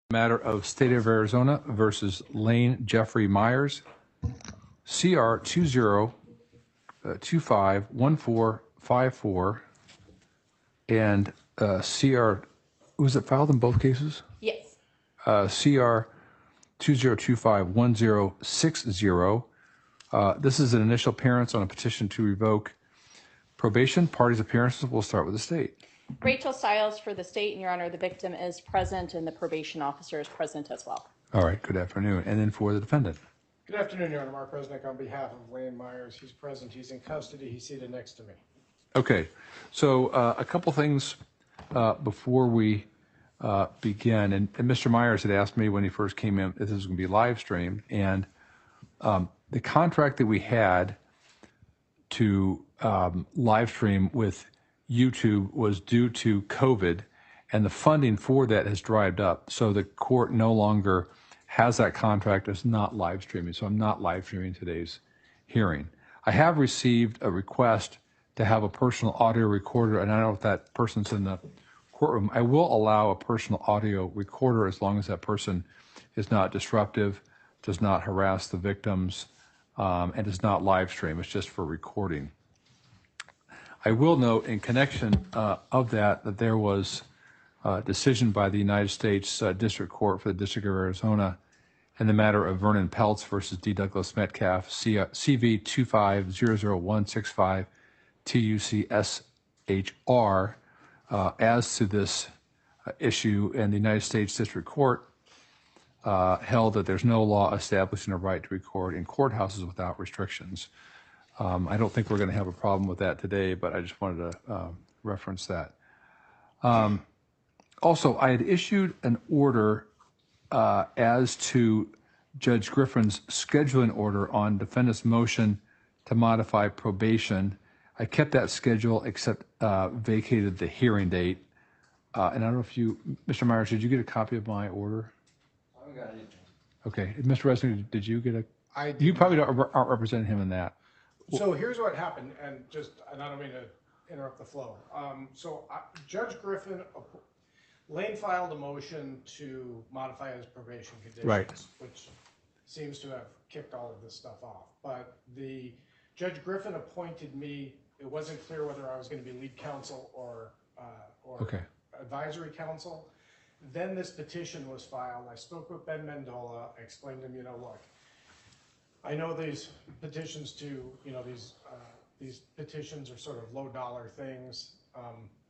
Matter of State of Arizona versus Lane Jeffrey Myers, CR 20251454, and CR, was it filed in both cases? Yes. CR 20251060. This is an initial appearance on a petition to revoke probation. Parties' appearances will start with the state. Rachel Stiles for the state, and Your Honor, the victim is present and the probation officer is present as well. All right, good afternoon. And then for the defendant. Good afternoon, Your Honor. Mark Resnick on behalf of Lane Myers. He's present. He's in custody. He's seated next to me. Okay, so a couple things before we begin. And Mr. Myers had asked me when he first came in if this was going to be live streamed. And the contract that we had to live stream with YouTube was due to COVID, and the funding for that has dried up. So the court no longer has that contract as not live streaming. So I'm not live streaming today's hearing. I have received a request to have a personal audio recorder, and I don't know if that person's in the courtroom. I will allow a personal audio recorder as long as that person is not disruptive, does not harass the victims, and does not live stream. It's just for recording. I will note in connection of that there was a decision by the United States District Court for the District of Arizona in the matter of Vernon Peltz versus D. Douglas Metcalf, CV 2500165 TUCSHR, as to this issue, and the United States District Court held that there's no law establishing a right to record in courthouses without restrictions. I don't think we're going to have a problem with that today, but I just wanted to reference that. Also, I had issued an order as to Judge Griffin's scheduling order on defendant's motion to modify probation. I kept that schedule except vacated the hearing date. And I don't know if you, Mr. Myers, did you get a copy of my order? I haven't got anything. Okay. Mr. Resnick, did you get a? I did You probably not. aren't representing him in that. So here's what happened, and I don't mean to interrupt the flow. Judge Griffin, Lane filed a motion to modify his probation conditions, Right. which seems to have kicked all of this stuff off. But the Judge Griffin appointed me. It wasn't clear whether I was going to be lead counsel or Okay. advisory counsel. Then this petition was filed. I spoke with Ben Mendola. I explained to him, look, I know these petitions these petitions are sort of low dollar things.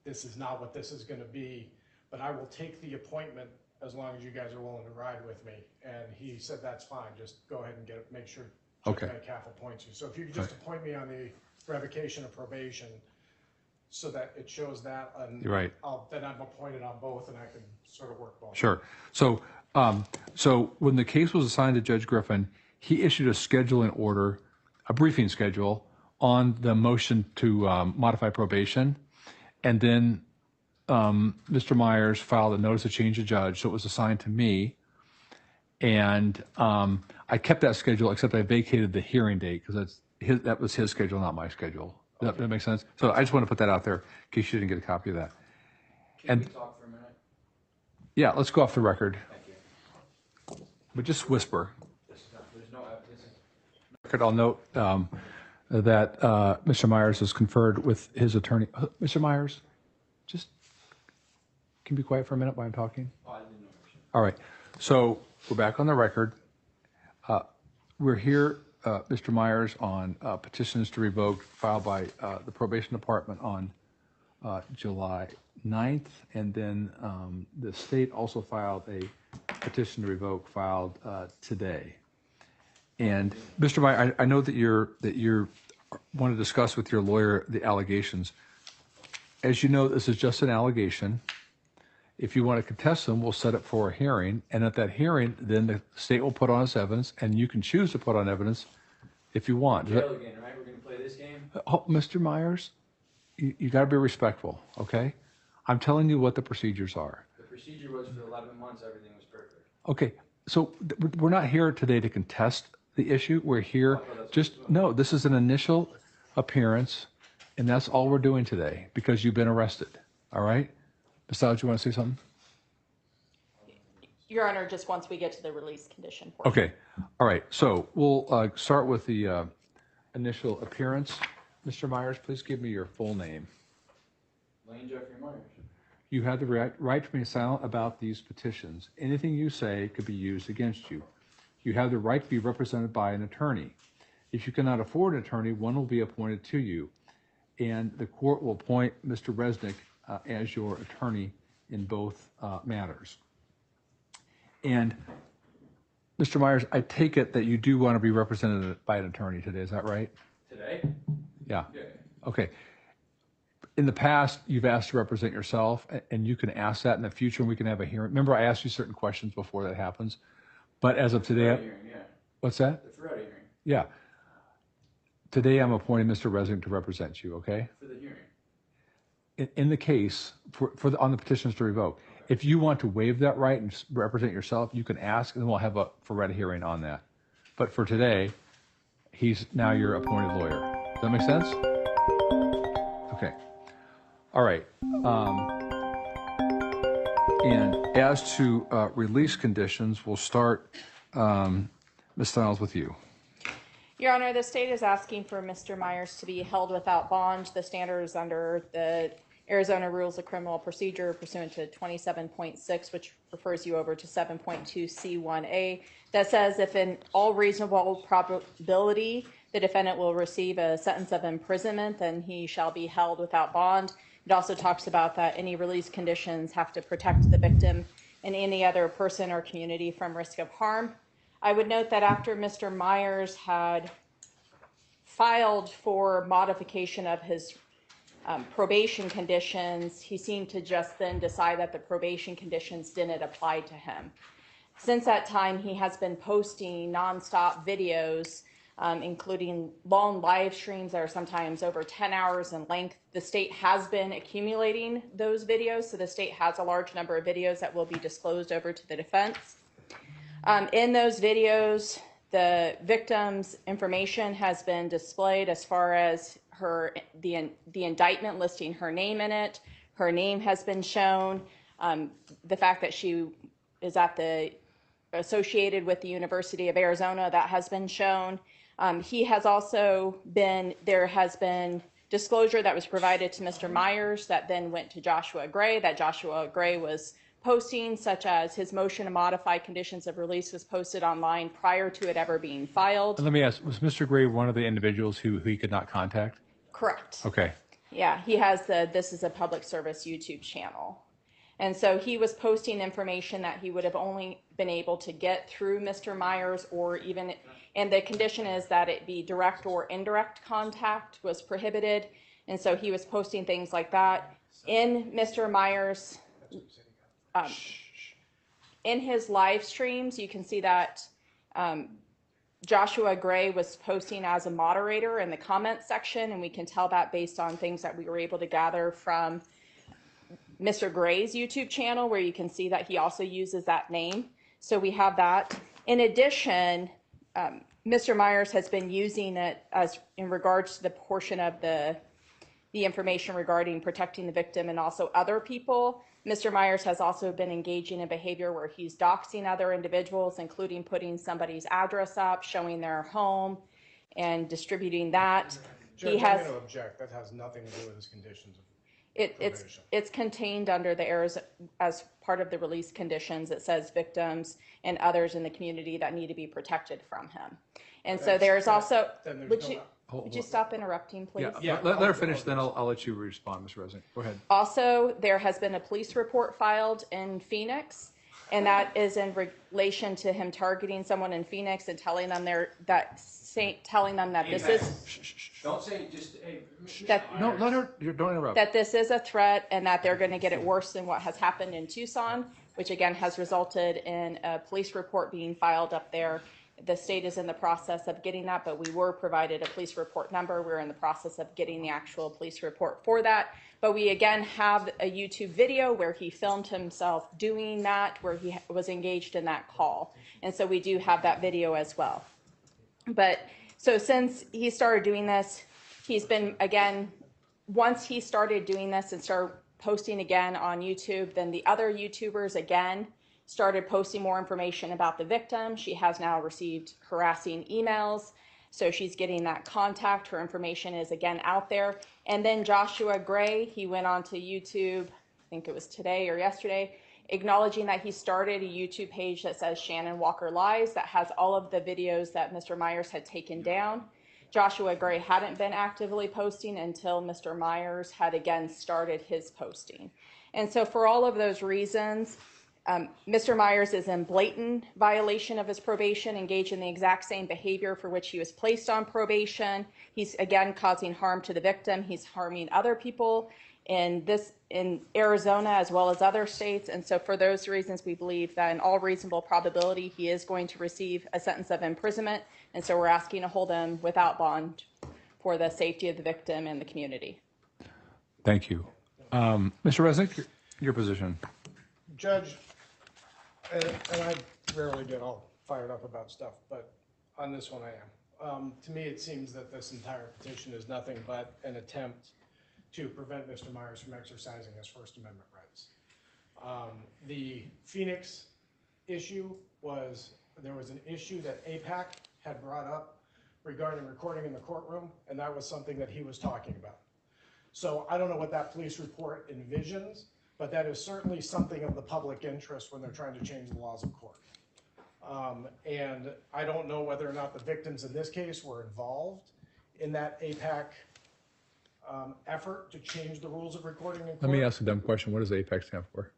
This is not what this is going to be, but I will take the appointment as long as you guys are willing to ride with me. And he said, that's fine. Just go ahead and make sure Judge Metcalf appoints you. So if you could just appoint me on the revocation of probation so that it shows that, and Right. then I'm appointed on both and I can sort of work both. Sure. So, so when the case was assigned to Judge Griffin, he issued a scheduling order, a briefing schedule on the motion to modify probation. And then Mr. Myers filed a notice of change of judge, so it was assigned to me. And I kept that schedule, except I vacated the hearing date because that was his schedule, not my schedule. Does that make sense? So I just want to put that out there in case you didn't get a copy of that. Can we talk for a minute? Yeah, let's go off the record, Thank you. but just whisper. There's no evidence. I'll note that Mr. Myers has conferred with his attorney. Mr. Myers, just can you be quiet for a minute while I'm talking? Oh, I didn't know. All right. So we're back on the record. We're here, Mr. Myers, on petitions to revoke filed by the probation department on July 9th. And then the state also filed a petition to revoke filed today. And Mr. Myers, I know that you want to discuss with your lawyer the allegations. As you know, this is just an allegation. If you want to contest them, we'll set it for a hearing. And at that hearing, then the state will put on its evidence, and you can choose to put on evidence if you want. Jail again, right? We're going to play this game? Oh, Mr. Myers, you got to be respectful, okay? I'm telling you what the procedures are. The procedure was for 11 months, everything was perfect. Okay, so we're not here today to contest the issue. We're here no, this is an initial appearance, and that's all we're doing today because you've been arrested, all right? Besides, you want to say something? Your Honor, just once we get to the release condition portion. Okay, all right, so we'll start with the initial appearance. Mr. Myers, please give me your full name. Lane Jeffrey Myers. You have the right to remain silent about these petitions. Anything you say could be used against you. You have the right to be represented by an attorney. If you cannot afford an attorney, one will be appointed to you, and the court will appoint Mr. Resnick as your attorney in both matters. And Mr. Myers, I take it that you do want to be represented by an attorney today, is that right? Today? Yeah. Yeah. Okay. In the past, you've asked to represent yourself, and you can ask that in the future, and we can have a hearing. Remember, I asked you certain questions before that happens, but as of today, Hearing, yeah. what's that? The Ferretti hearing. Yeah. Today, I'm appointing Mr. Resnick to represent you, okay? For the hearing. In the case, on the petitions to revoke, if you want to waive that right and represent yourself, you can ask, and then we'll have a Ferretti hearing on that. But for today, he's now your appointed lawyer. Does that make sense? Okay. All right. And as to release conditions, we'll start, Ms. Stiles, with you. Your Honor, the state is asking for Mr. Myers to be held without bond. The standard is under the Arizona Rules of Criminal Procedure pursuant to 27.6, which refers you over to 7.2C1A, that says if in all reasonable probability the defendant will receive a sentence of imprisonment, then he shall be held without bond. It also talks about that any release conditions have to protect the victim and any other person or community from risk of harm. I would note that after Mr. Myers had filed for modification of his probation conditions, he seemed to just then decide that the probation conditions didn't apply to him. Since that time, he has been posting nonstop videos, including long live streams that are sometimes over 10 hours in length. The state has been accumulating those videos, so the state has a large number of videos that will be disclosed over to the defense. In those videos, the victim's information has been displayed as far as the indictment listing her name in it. Her name has been shown. The fact that she is associated with the University of Arizona, that has been shown. There has been disclosure that was provided to Mr. Myers that then went to Joshua Gray, that Joshua Gray was posting, such as his motion to modify conditions of release was posted online prior to it ever being filed. And let me ask, was Mr. Gray one of the individuals who he could not contact? Correct. Okay. Yeah, he has This is a Public Service YouTube channel. And so he was posting information that he would have only been able to get through Mr. Myers, and the condition is that it be direct or indirect contact was prohibited. And so he was posting things like that. In Mr. Myers, in his live streams, you can see that Joshua Gray was posting as a moderator in the comment section, and we can tell that based on things that we were able to gather from Mr. Gray's YouTube channel, where you can see that he also uses that name. So we have that. In addition, Mr. Myers has been using it as in regards to the portion of the information regarding protecting the victim and also other people. Mr. Myers has also been engaging in behavior where he's doxing other individuals, including putting somebody's address up, showing their home, and distributing that. Judge, I'm going to object. That has nothing to do with his conditions of probation. It's contained under the Arizona, as part of the release conditions. It says victims and others in the community that need to be protected from him. And so there's also, would you stop interrupting, please? Yeah, let her finish, then I'll let you respond, Mr. Resnick. Go ahead. Also, there has been a police report filed in Phoenix, and that is in relation to him targeting someone in Phoenix and telling them that this is Don't say just, hey. No, let her, don't interrupt. that this is a threat and that they're going to get it worse than what has happened in Tucson, which again has resulted in a police report being filed up there. The state is in the process of getting that, but we were provided a police report number. We're in the process of getting the actual police report for that. But we again have a YouTube video where he filmed himself doing that, where he was engaged in that call. And so we do have that video as well. But so since he started doing this, he's been, again, once he started doing this and started posting again on YouTube, then the other YouTubers again started posting more information about the victim. She has now received harassing emails. So she's getting that contact. Her information is again out there. And then Joshua Gray, he went on to YouTube, I think it was today or yesterday, acknowledging that he started a YouTube page that says Shannon Walker Lies, that has all of the videos that Mr. Myers had taken down. Joshua Gray hadn't been actively posting until Mr. Myers had again started his posting. And so for all of those reasons, Mr. Myers is in blatant violation of his probation, engaged in the exact same behavior for which he was placed on probation. He's again causing harm to the victim. He's harming other people in Arizona as well as other states. And so for those reasons, we believe that in all reasonable probability, he is going to receive a sentence of imprisonment. And so we're asking to hold him without bond for the safety of the victim and the community. Thank you. Mr. Resnick, your position. Judge, and I rarely get all fired up about stuff, but on this one I am. To me, it seems that this entire petition is nothing but an attempt to prevent Mr. Myers from exercising his First Amendment rights. The Phoenix issue was, there was an issue that APAC had brought up regarding recording in the courtroom, and that was something that he was talking about. So I don't know what that police report envisions, but that is certainly something of the public interest when they're trying to change the laws of court. And I don't know whether or not the victims in this case were involved in that APAC effort to change the rules of recording in court. Let me ask a dumb question. What does APEC stand for?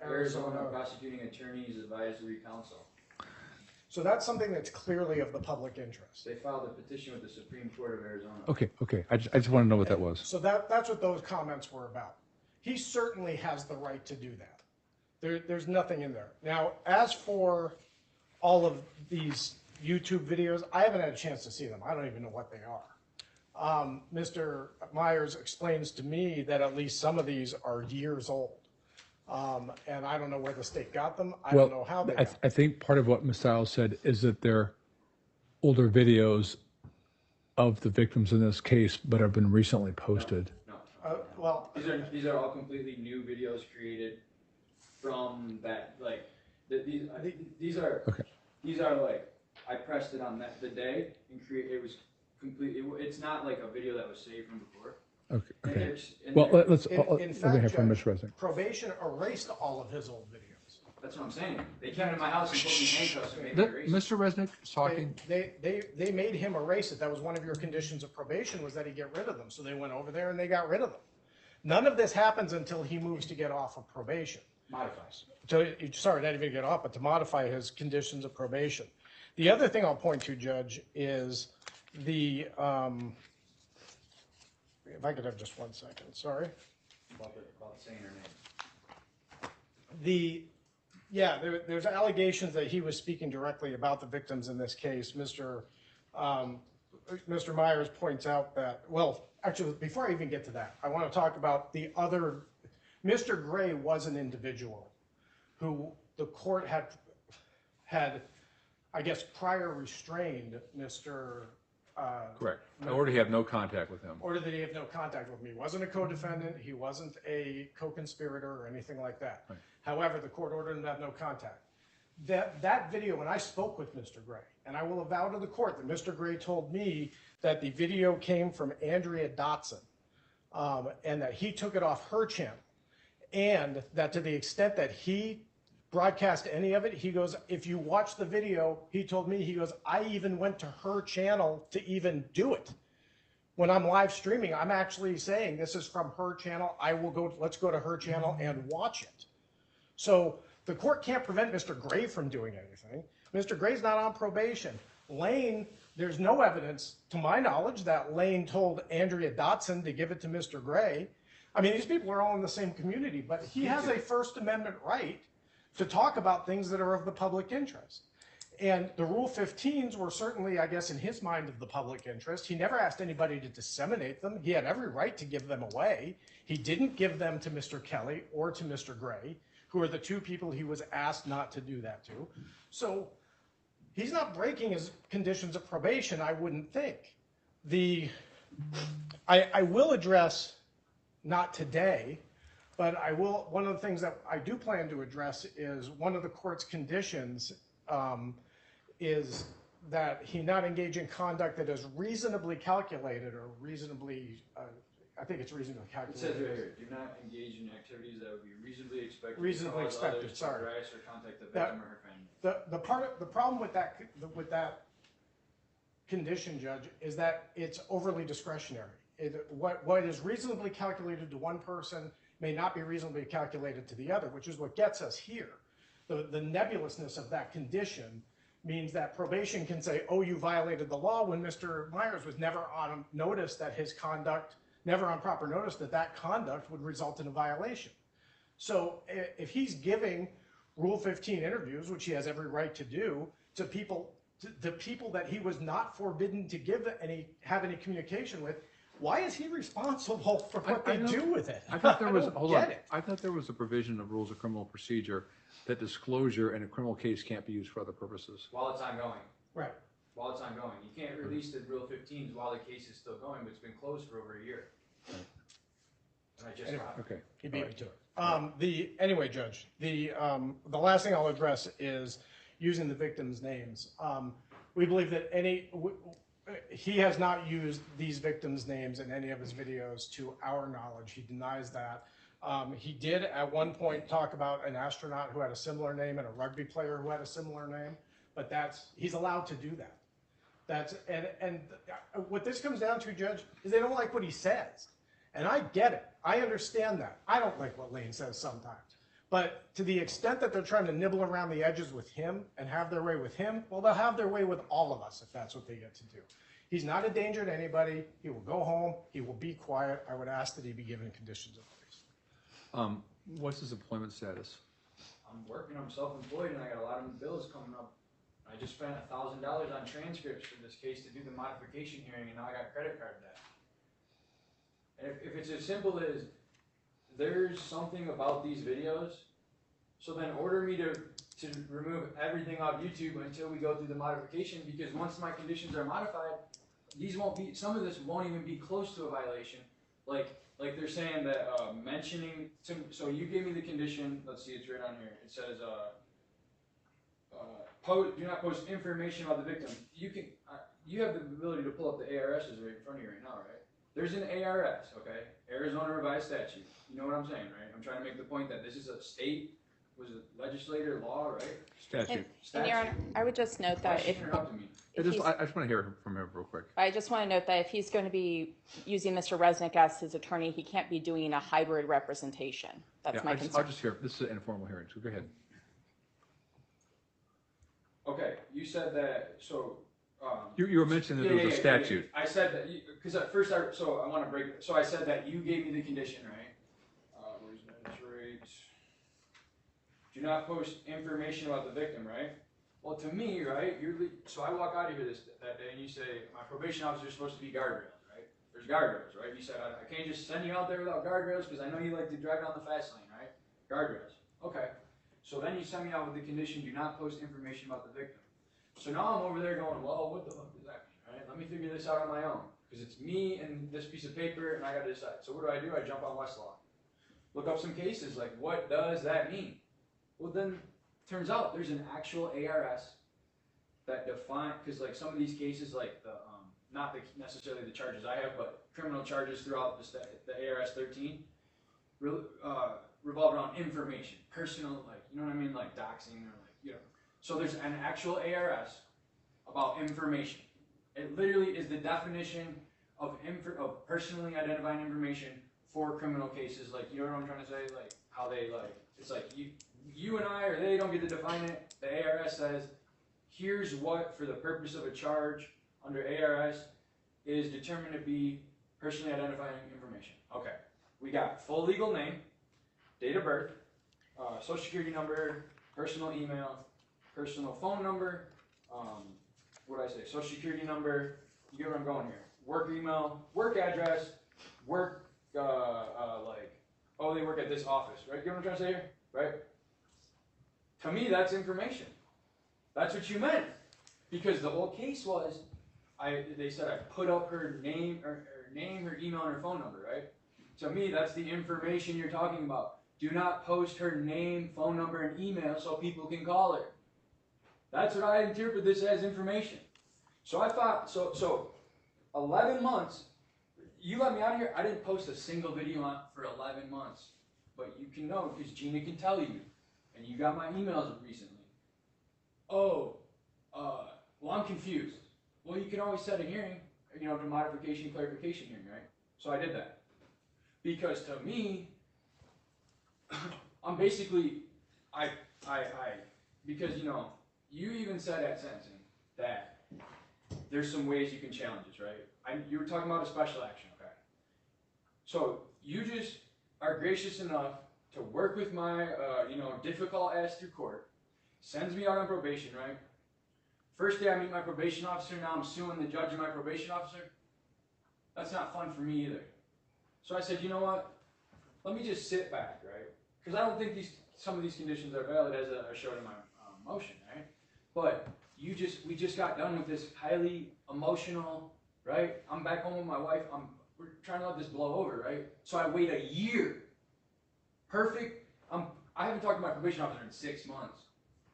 Arizona Prosecuting Attorneys Advisory Council. So that's something that's clearly of the public interest. They filed a petition with the Supreme Court of Arizona. Okay. I just want to know what that was. So that's what those comments were about. He certainly has the right to do that. There's nothing in there. Now, as for all of these YouTube videos, I haven't had a chance to see them. I don't even know what they are. Mr. Myers explains to me that at least some of these are years old. And I don't know where the state got them. I don't know how they got them. I think part of what Ms. Stiles said is that they're older videos of the victims in this case, but have been recently posted. No. Well, These are all completely new videos created from that, like, these are like, I pressed it on the day and it was completely, it's not like a video that was saved from before. Okay. And Well, let's in let me fact, hear from Judge, Mr. Resnick. probation erased all of his old videos. That's what I'm saying. They came to my house and put me in handcuffs and made me erase it. Mr. Resnick is talking. They made him erase it. That was one of your conditions of probation, was that he get rid of them. So they went over there and they got rid of them. None of this happens until he moves to get off of probation. Modifies. Sorry, not even get off, but to modify his conditions of probation. The other thing I'll point to, Judge, is the, if I could have just 1 second, sorry. About saying her name. There's allegations that he was speaking directly about the victims in this case. Mr. Myers points out that, well, actually, before I even get to that, I want to talk about the other. Mr. Gray was an individual who the court had, I guess, prior restrained Mr. Correct. In order to have no contact with him. Order that he have no contact with me. He wasn't a co-defendant. He wasn't a co-conspirator or anything like that. Right. However, the court ordered him to have no contact. That video, when I spoke with Mr. Gray, and I will avow to the court that Mr. Gray told me that the video came from Andrea Dotson, and that he took it off her channel, and that to the extent that he broadcast any of it, he goes, if you watch the video, he told me, he goes, I even went to her channel to even do it. When I'm live streaming, I'm actually saying this is from her channel. Let's go to her channel and watch it. So the court can't prevent Mr. Gray from doing anything. Mr. Gray's not on probation. Lane, there's no evidence, to my knowledge, that Lane told Andrea Dotson to give it to Mr. Gray. I mean, these people are all in the same community, but he has a First Amendment right to talk about things that are of the public interest. And the Rule 15s were certainly, I guess, in his mind, of the public interest. He never asked anybody to disseminate them. He had every right to give them away. He didn't give them to Mr. Kelly or to Mr. Gray, who are the two people he was asked not to do that to. So he's not breaking his conditions of probation, I wouldn't think. I will address, not today, But one of the things that I do plan to address is one of the court's conditions is that he not engage in conduct that is reasonably calculated or reasonably, I think it's reasonably It calculated. says right here, do not engage in activities that would be reasonably expected. Reasonably to cause expected, others to sorry. harass or contact the That- victim or her family. The problem with that condition, Judge, is that it's overly discretionary. What is reasonably calculated to one person may not be reasonably calculated to the other, which is what gets us here. The nebulousness of that condition means that probation can say, oh, you violated the law, when Mr. Myers was never on notice that his conduct, never on proper notice that that conduct would result in a violation. So if he's giving Rule 15 interviews, which he has every right to do, to people that he was not forbidden to have any communication with, why is he responsible for what they do with it? I thought there was, don't hold get on, it. I thought there was a provision of rules of criminal procedure that disclosure in a criminal case can't be used for other purposes. While it's ongoing. Right. While it's ongoing. You can't release the Rule 15s while the case is still going, but it's been closed for over a year. And I just Anyway. got it. Okay. He beat me to it. Anyway, Judge, the last thing I'll address is using the victims' names. We believe that he has not used these victims' names in any of his videos to our knowledge. He denies that. He did at one point talk about an astronaut who had a similar name and a rugby player who had a similar name, but he's allowed to do that. And what this comes down to, Judge, is they don't like what he says. And I get it. I understand that. I don't like what Lane says sometimes. But to the extent that they're trying to nibble around the edges with him and have their way with him, well, they'll have their way with all of us if that's what they get to do. He's not a danger to anybody. He will go home. He will be quiet. I would ask that he be given conditions of release. What's his employment status? I'm working, I'm self-employed, and I got a lot of bills coming up. I just spent $1,000 on transcripts for this case to do the modification hearing, and now I got credit card debt. And if it's as simple as, there's something about these videos, so then order me to remove everything off YouTube until we go through the modification, because once my conditions are modified, some of this won't even be close to a violation. Like they're saying that mentioning, so you gave me the condition, let's see, it's right on here. It says, do not post information about the victim. You have the ability to pull up the ARSs right in front of you right now, right? There's an ARS, okay? Arizona Revised Statute. You know what I'm saying, right? I'm trying to make the point that this is a state, was it legislator law, right? Statute. And Your Honor, I would just note Why that is she interrupting me? I just want to hear from him real quick. I just want to note that if he's going to be using Mr. Resnick as his attorney, he can't be doing a hybrid representation. That's my I'll concern. just hear, this is an informal hearing, so go ahead. Okay, you said that, so, You were mentioning that there was a statute. I said that, because at first so I want to break, so I said that you gave me the condition, right? Where's my right? Do not post information about the victim, right? Well, to me, right, so I walk out of here that day and you say, my probation officer is supposed to be guardrails, right? There's guardrails, right? You said, I can't just send you out there without guardrails because I know you like to drive down the fast lane, right? Guardrails. Okay. So then you send me out with the condition, do not post information about the victim. So now I'm over there going, well, what the fuck does that mean, right? Let me figure this out on my own. Because it's me and this piece of paper and I gotta decide. So what do? I jump on Westlaw. Look up some cases, like what does that mean? Well then, turns out there's an actual ARS that define, because like some of these cases, like not necessarily the charges I have, but criminal charges throughout the ARS 13, revolve around information, personal, like, you know what I mean, like doxing or like, you know. So there's an actual ARS about information. It literally is the definition of personally identifying information for criminal cases. Like, you know what I'm trying to say? Like how they like, it's like you and I or they don't get to define it. The ARS says, here's what, for the purpose of a charge under ARS, is determined to be personally identifying information. Okay, we got full legal name, date of birth, social security number, personal email, personal phone number, what did I say, social security number, you get where I'm going here, work email, work address, work, like, oh, they work at this office, right? You get what I'm trying to say here, right? To me, that's information. That's what you meant. Because the whole case was, they said I put up her name, her email, and her phone number, right? To me, that's the information you're talking about. Do not post her name, phone number, and email so people can call her. That's what I interpret this as information. So I thought, so 11 months, you let me out of here, I didn't post a single video on for 11 months. But you can know, because Gina can tell you, and you got my emails recently. Oh, well, I'm confused. Well, you can always set a hearing, you know, to modification, clarification hearing, right? So I did that. Because to me, I'm basically, because, you know, you even said at sentencing that there's some ways you can challenge this, right? You were talking about a special action, okay? So you just are gracious enough to work with my, you know, difficult ass through court, sends me out on probation, right? First day I meet my probation officer, now I'm suing the judge and my probation officer. That's not fun for me either. So I said, you know what? Let me just sit back, right? Because I don't think some of these conditions are valid, as I showed in my motion, right? But we just got done with this highly emotional, right? I'm back home with my wife. We're trying to let this blow over, right? So I wait a year. Perfect. I haven't talked to my probation officer in 6 months.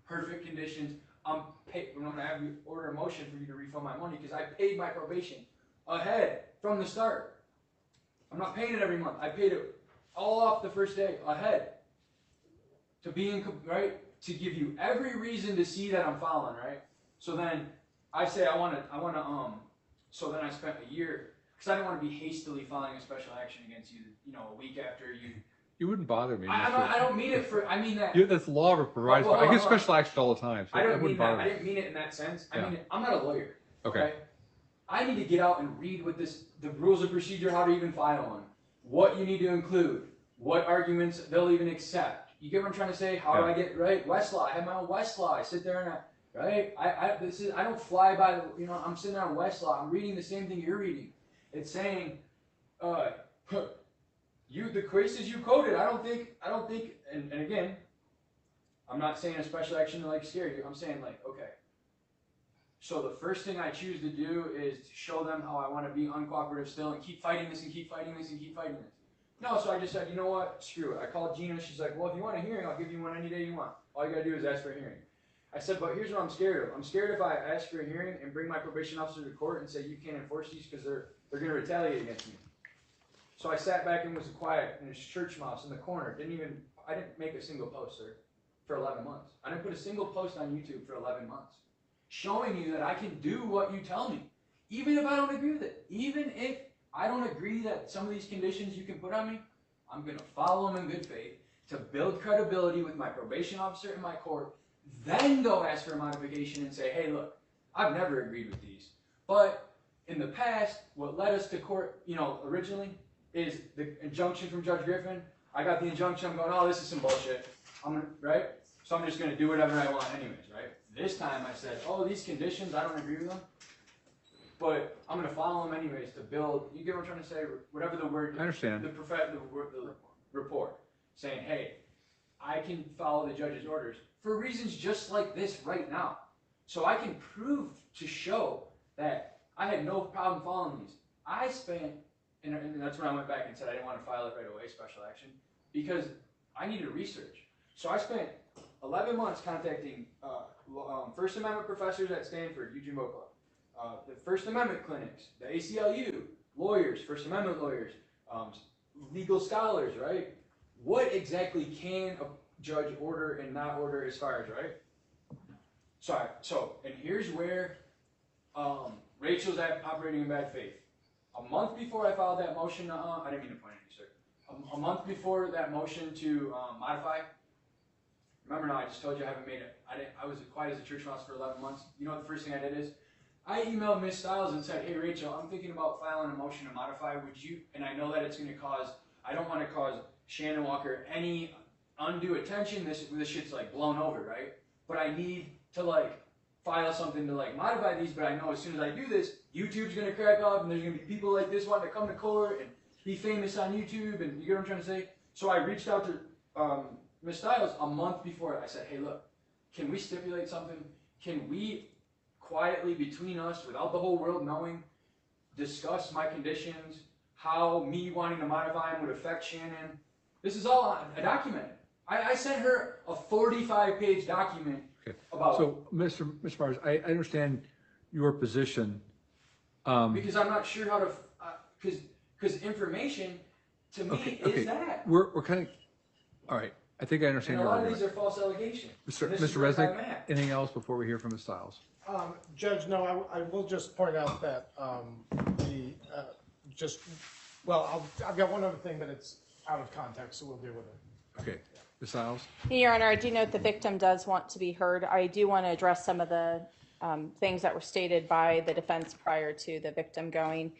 Perfect conditions. I'm going to have you order a motion for you to refund my money because I paid my probation ahead from the start. I'm not paying it every month. I paid it all off the first day ahead to be in, right? To give you every reason to see that I'm following, right? So then I say so then I spent a year because I didn't want to be hastily filing a special action against you, you know, a week after you. You wouldn't bother me. I don't mean it for, I mean that. That's law provides. Well, I get special action all the time. So I don't mean that. bother I me. didn't mean it in that sense. Yeah. I mean, I'm not a lawyer. Okay. I need to get out and read what the rules of procedure, how to even file one, what you need to include, what arguments they'll even accept. You get what I'm trying to say? How do I get, right? Westlaw. I have my own Westlaw. I sit there and right? I don't fly by the, you know, I'm sitting on Westlaw. I'm reading the same thing you're reading. It's saying, the cases you quoted, I don't think, and again, I'm not saying a special action to like scare you. I'm saying like, okay. So the first thing I choose to do is to show them how I want to be uncooperative still and keep fighting this and keep fighting this and keep fighting this. No, so I just said, you know what, screw it. I called Gina, she's like, well, if you want a hearing, I'll give you one any day you want. All you gotta do is ask for a hearing. I said, but here's what I'm scared of. I'm scared if I ask for a hearing and bring my probation officer to court and say you can't enforce these because they're gonna retaliate against me. So I sat back and was quiet in his church mouse in the corner. I didn't make a single post, sir, for 11 months. I didn't put a single post on YouTube for 11 months. Showing you that I can do what you tell me. Even if I don't agree with it. Even if I don't agree that some of these conditions you can put on me, I'm gonna follow them in good faith to build credibility with my probation officer and my court, then go ask for a modification and say, hey, look, I've never agreed with these. But in the past, what led us to court, you know, originally, is the injunction from Judge Griffin. I got the injunction, I'm going, oh, this is some bullshit. Right? So I'm just going to do whatever I want anyways, right? This time I said, oh, these conditions, I don't agree with them. But I'm going to follow them anyways to build, you get what I'm trying to say? Whatever the word, I understand. the report, saying, hey, I can follow the judge's orders for reasons just like this right now. So I can prove to show that I had no problem following these. I spent, and that's when I went back and said I didn't want to file it right away, special action, because I needed to research. So I spent 11 months contacting First Amendment professors at Stanford, Eugene Boca, the First Amendment clinics, the ACLU, lawyers, First Amendment lawyers, legal scholars, right? What exactly can a judge order and not order as far as, right? So, and here's where Rachel's operating in bad faith. A month before I filed that motion, I didn't mean to point at you, sir. A month before that motion to modify, remember now, I just told you I haven't made it. I was quiet as a church mouse for 11 months. You know what the first thing I did is? I emailed Ms. Stiles and said, hey Rachel, I'm thinking about filing a motion to modify. Would you, and I know that it's going to cause, I don't want to cause Shannon Walker any undue attention. This shit's like blown over, right? But I need to like file something to like modify these, but I know as soon as I do this, YouTube's going to crack up and there's going to be people like this wanting to come to court and be famous on YouTube, and you get what I'm trying to say? So I reached out to Ms. Stiles a month before. I said, hey look, can we stipulate something? Can we quietly between us, without the whole world knowing, discuss my conditions, how me wanting to modify him would affect Shannon. This is all documented. I sent her a 45-page document about So, Mr. Myers, I understand your position. because I'm not sure how to, because information to me is that. We're kind of, all right, I think I And understand a your lot of argument. these are false allegations. Mr. And this is Mr. where Resnick, I'm at. anything else before we hear from Ms. Stiles? Judge, no, I will just point out that, I've got one other thing, but it's out of context, so we'll deal with it. Okay, Ms. Stiles? Your Honor, I do note the victim does want to be heard. I do want to address some of the things that were stated by the defense prior to the victim going.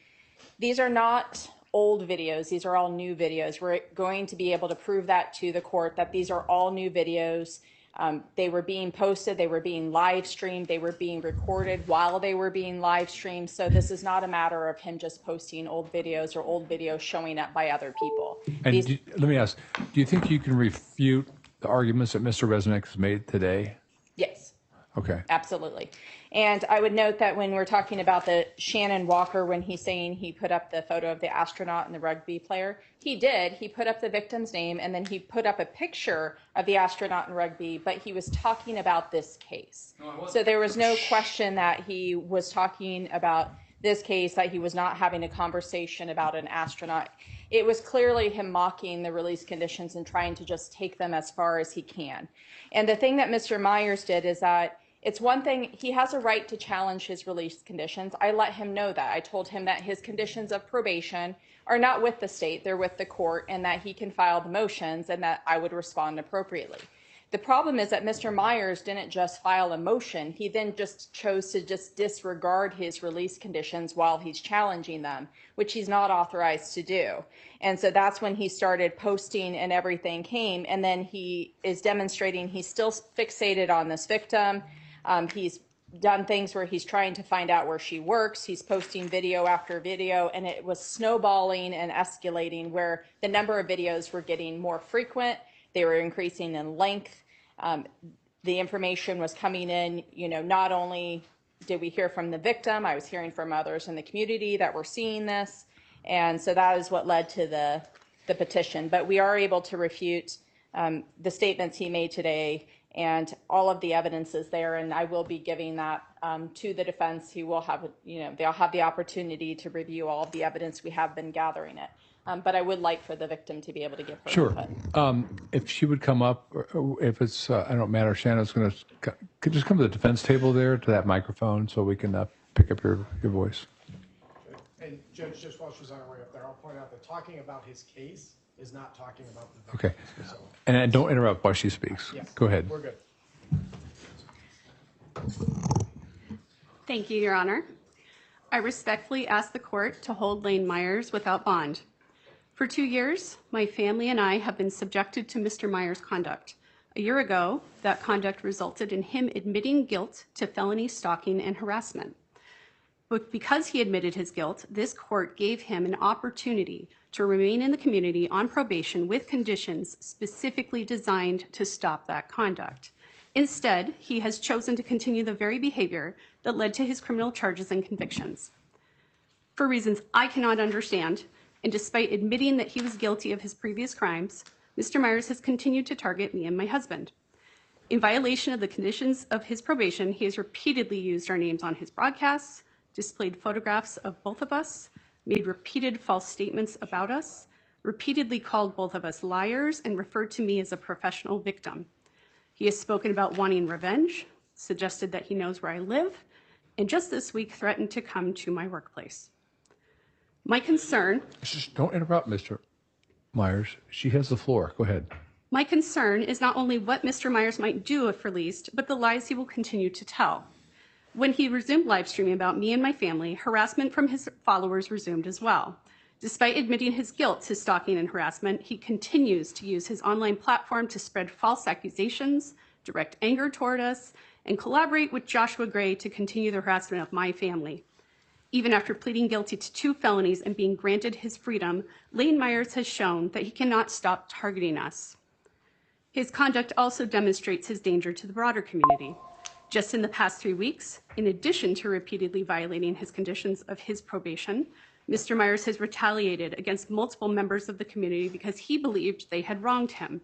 These are not old videos. These are all new videos. We're going to be able to prove that to the court, that these are all new videos. They were being posted, they were being live streamed, they were being recorded while they were being live streamed. So this is not a matter of him just posting old videos or old videos showing up by other people. And These- let me ask, do you think you can refute the arguments that Mr. Resnick has made today? Yes. Okay. Absolutely. And I would note that when we're talking about the Shannon Walker, when he's saying he put up the photo of the astronaut and the rugby player, he did. He put up the victim's name and then he put up a picture of the astronaut and rugby, but he was talking about this case. So there was no question that he was talking about this case, that he was not having a conversation about an astronaut. It was clearly him mocking the release conditions and trying to just take them as far as he can. And the thing that Mr. Myers did is that it's one thing, he has a right to challenge his release conditions. I let him know that. I told him that his conditions of probation are not with the state, they're with the court, and that he can file the motions and that I would respond appropriately. The problem is that Mr. Myers didn't just file a motion, he then just chose to just disregard his release conditions while he's challenging them, which he's not authorized to do. And so that's when he started posting and everything came, and then he is demonstrating he's still fixated on this victim. He's done things where he's trying to find out where she works. He's posting video after video, and it was snowballing and escalating where the number of videos were getting more frequent. They were increasing in length. The information was coming in, not only did we hear from the victim, I was hearing from others in the community that were seeing this. And so that is what led to the petition. But we are able to refute the statements he made today, and all of the evidence is there, and I will be giving that to the defense, who will have, they'll have the opportunity to review all of the evidence. We have been gathering it. But I would like for the victim to be able to give her Sure. input. If she would come up, or if it's, I don't matter, Shannon's going to, could just come to the defense table there to that microphone so we can pick up your voice. And Judge, just while she's on her way up there, I'll point out that talking about his case is not talking about the victim. Okay. So, And don't interrupt while she speaks. yes. Go ahead. We're good. Thank you, Your Honor. I respectfully ask the court to hold Lane Myers without bond. For 2 years, my family and I have been subjected to Mr. Myers' conduct. A year ago, that conduct resulted in him admitting guilt to felony stalking and harassment. But because he admitted his guilt, this court gave him an opportunity to remain in the community on probation with conditions specifically designed to stop that conduct. Instead, he has chosen to continue the very behavior that led to his criminal charges and convictions. For reasons I cannot understand, and despite admitting that he was guilty of his previous crimes, Mr. Myers has continued to target me and my husband. In violation of the conditions of his probation, he has repeatedly used our names on his broadcasts, displayed photographs of both of us, made repeated false statements about us, repeatedly called both of us liars, and referred to me as a professional victim. He has spoken about wanting revenge, suggested that he knows where I live, and just this week threatened to come to my workplace. My concern Just don't interrupt, Mr. Myers. She has the floor. Go ahead. My concern is not only what Mr. Myers might do if released, but the lies he will continue to tell. When he resumed live streaming about me and my family, harassment from his followers resumed as well. Despite admitting his guilt to stalking and harassment, he continues to use his online platform to spread false accusations, direct anger toward us, and collaborate with Joshua Gray to continue the harassment of my family. Even after pleading guilty to 2 felonies and being granted his freedom, Lane Myers has shown that he cannot stop targeting us. His conduct also demonstrates his danger to the broader community. Just in the past 3 weeks, in addition to repeatedly violating his conditions of his probation, Mr. Myers has retaliated against multiple members of the community because he believed they had wronged him.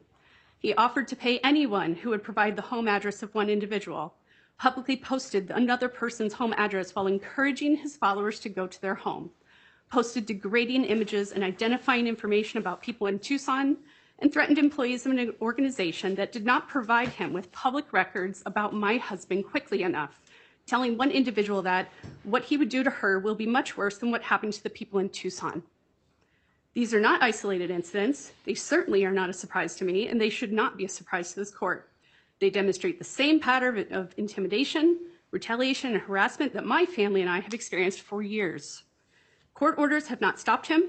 He offered to pay anyone who would provide the home address of one individual, publicly posted another person's home address while encouraging his followers to go to their home, posted degrading images and identifying information about people in Tucson, and threatened employees of an organization that did not provide him with public records about my husband quickly enough, telling one individual that what he would do to her will be much worse than what happened to the people in Tucson. These are not isolated incidents. They certainly are not a surprise to me, and they should not be a surprise to this court. They demonstrate the same pattern of intimidation, retaliation, and harassment that my family and I have experienced for years. Court orders have not stopped him.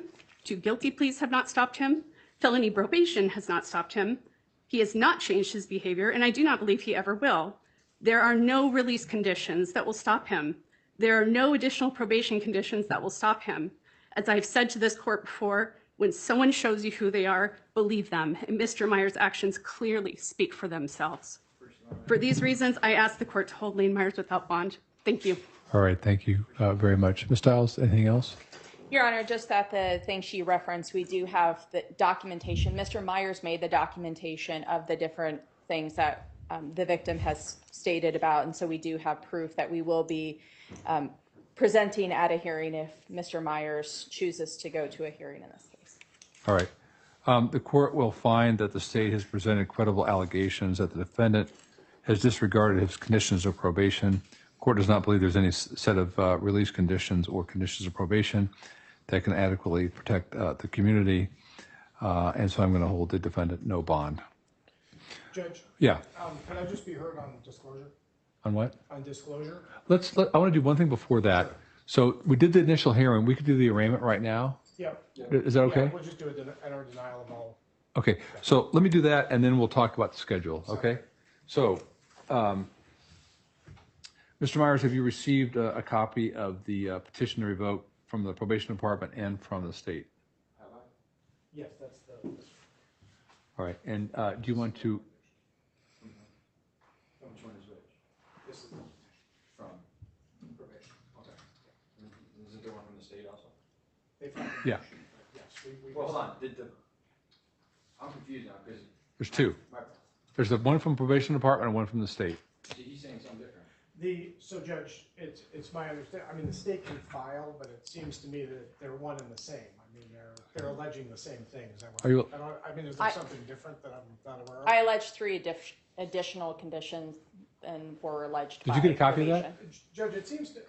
2 guilty pleas have not stopped him. Felony probation has not stopped him. He has not changed his behavior, and I do not believe he ever will. There are no release conditions that will stop him. There are no additional probation conditions that will stop him. As I've said to this court before, when someone shows you who they are, believe them, and Mr. Myers' actions clearly speak for themselves. For these reasons, I ask the court to hold Lane Myers without bond. Thank you. All right, thank you very much. Ms. Stiles, anything else? Your Honor, just that the thing she referenced, we do have the documentation. Mr. Myers made the documentation of the different things that the victim has stated about, and so we do have proof that we will be presenting at a hearing if Mr. Myers chooses to go to a hearing in this case. All right. The court will find that the state has presented credible allegations that the defendant has disregarded his conditions of probation. Court does not believe there's any set of release conditions or conditions of probation that can adequately protect the community, and so I'm going to hold the defendant no bond. Judge, Yeah. can I just be heard on disclosure? On what? On disclosure? I want to do one thing before that. So we did the initial hearing. We could do the arraignment right now. Yep. Is that okay? Yeah, we'll just do an enter denial of all. Okay. So let me do that, and then we'll talk about the schedule. Okay. So, Mr. Myers, have you received a copy of the petition to revoke from the probation department and from the state? Have I? Yes, that's the. All right. And do you want to? Which one is which? This is From probation. Okay. Isn't there one from the state also? they filed a Yeah. motion, but yes, we. Well, hold on, I'm confused now, because There's two. There's the one from probation department and one from the state. he's saying something different. So Judge, it's my understanding, I mean, the state can file, but it seems to me that they're one and the same. I mean, they're alleging the same things. Are you- I mean, is there something different that I'm not aware of? I alleged 3 additional conditions and were alleged Did you get a by copy of that? probation. Judge, it seems to,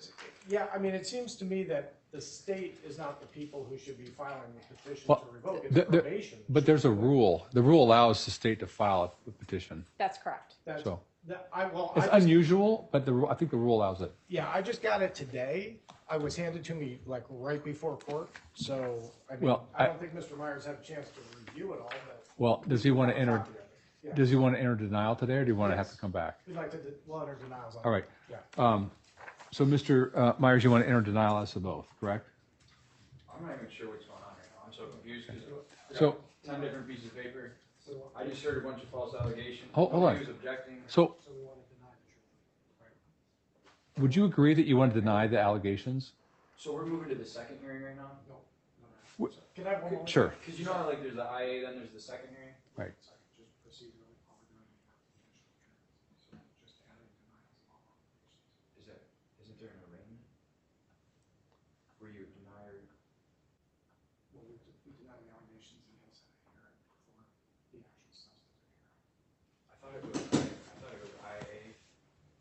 yeah, I mean, it seems to me that the state is not the people who should be filing the petition Well, to revoke it, the- it's probation. But there's a rule. The rule allows the state to file a petition. That's correct. That's- So well, it's I just- unusual, but I think the rule allows it. Yeah, I just got it today. I was handed to me like right before court, so, I mean, Well, I don't think Mr. Myers had a chance to review it all, but. Well, does he want to enter? Yeah. Does he want to enter denial today, or do you want to have Yes. to come back? We'd like to, we'll enter denials on. All right. Yeah. So, Mr. Myers, you want to enter denial as to both, correct? I'm not even sure what's going on right now, I'm so confused, because So- 10 different pieces of paper, I just heard a bunch of false allegations. Hold on. Nobody was objecting. So, So we want to deny the truth. Right. would you agree that you want to deny the allegations? So we're moving to the second hearing right now? No. Can I have one more? Sure. Because you know how like there's the IA, then there's the second hearing? Right. Just procedurally, all we're doing is not conditional hearings. So just adding denials of all obligations. Isn't there an arraignment? Where you deny or, Well, we deny the allegations and he'll set a hearing for the actual substantive hearing. I thought it was IA,